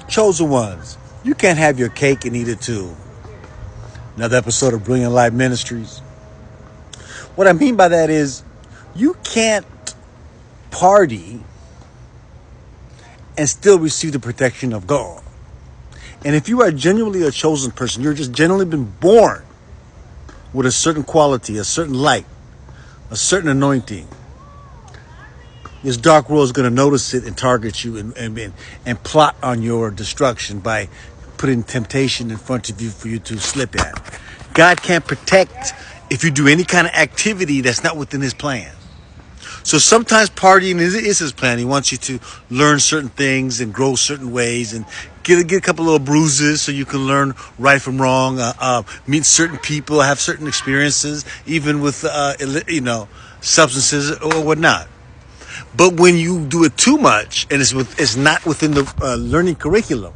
Chosen ones, you can't have your cake and eat it too. Another episode of Brilliant Life Ministries. What I mean by that is you can't party and still receive the protection of God. And if you are genuinely a chosen person, you're just genuinely been born with a certain quality, a certain light, a certain anointing. This dark world is going to notice it and target you and plot on your destruction by putting temptation in front of you for you to slip at. God can't protect if you do any kind of activity that's not within his plan. So sometimes partying is his plan. He wants you to learn certain things and grow certain ways and get a couple little bruises so you can learn right from wrong, meet certain people, have certain experiences, even with, substances or whatnot. But when you do it too much and it's not within the learning curriculum,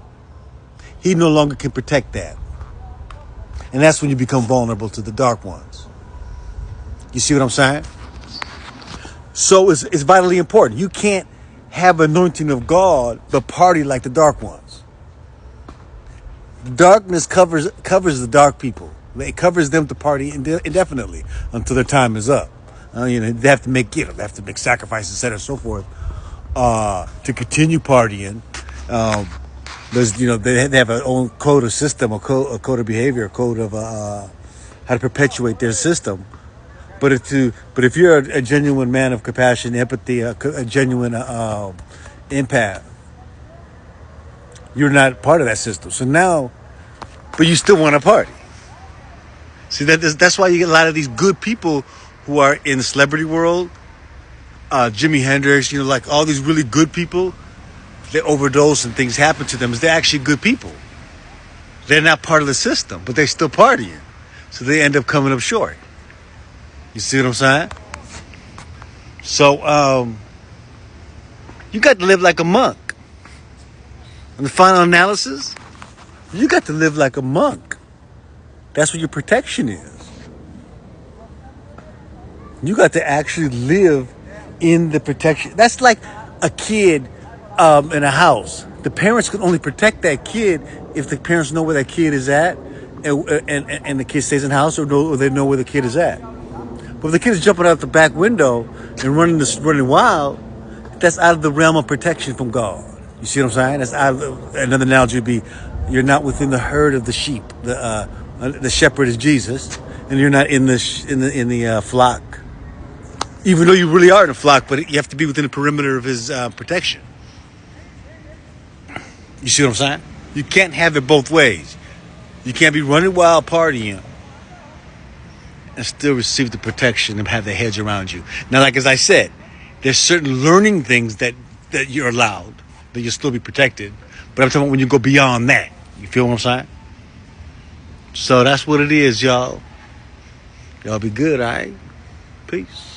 he no longer can protect that. And that's when you become vulnerable to the dark ones. You see what I'm saying? So it's vitally important. You can't have anointing of God but party like the dark ones. Darkness covers the dark people. It covers them to party indefinitely until their time is up. They have to make sacrifices, etc., and so forth, to continue partying. They have their own code of system, a code of behavior, a code of how to perpetuate their system. But if you're a genuine man of compassion, empathy, a genuine empath, you're not part of that system. So now, but you still want to party. See, that's why you get a lot of these good people who are in the celebrity world. Jimi Hendrix, like all these really good people, they overdose and things happen to them. They're actually good people. They're not part of the system, but they're still partying. So they end up coming up short. You see what I'm saying? So, you got to live like a monk. In the final analysis, you got to live like a monk. That's what your protection is. You got to actually live in the protection. That's like a kid in a house. The parents can only protect that kid if the parents know where that kid is at and the kid stays in the house or they know where the kid is at. But if the kid is jumping out the back window and running wild, that's out of the realm of protection from God. You see what I'm saying? That's out of another analogy would be you're not within the herd of the sheep. The shepherd is Jesus, and you're not in the flock. Even though you really are in a flock, but you have to be within the perimeter of his protection. You see what I'm saying? You can't have it both ways. You can't be running wild partying and still receive the protection and have the hedge around you. Now, like as I said, there's certain learning things that you're allowed, that you'll still be protected. But I'm talking about when you go beyond that. You feel what I'm saying? So that's what it is, y'all. Y'all be good, all right? Peace.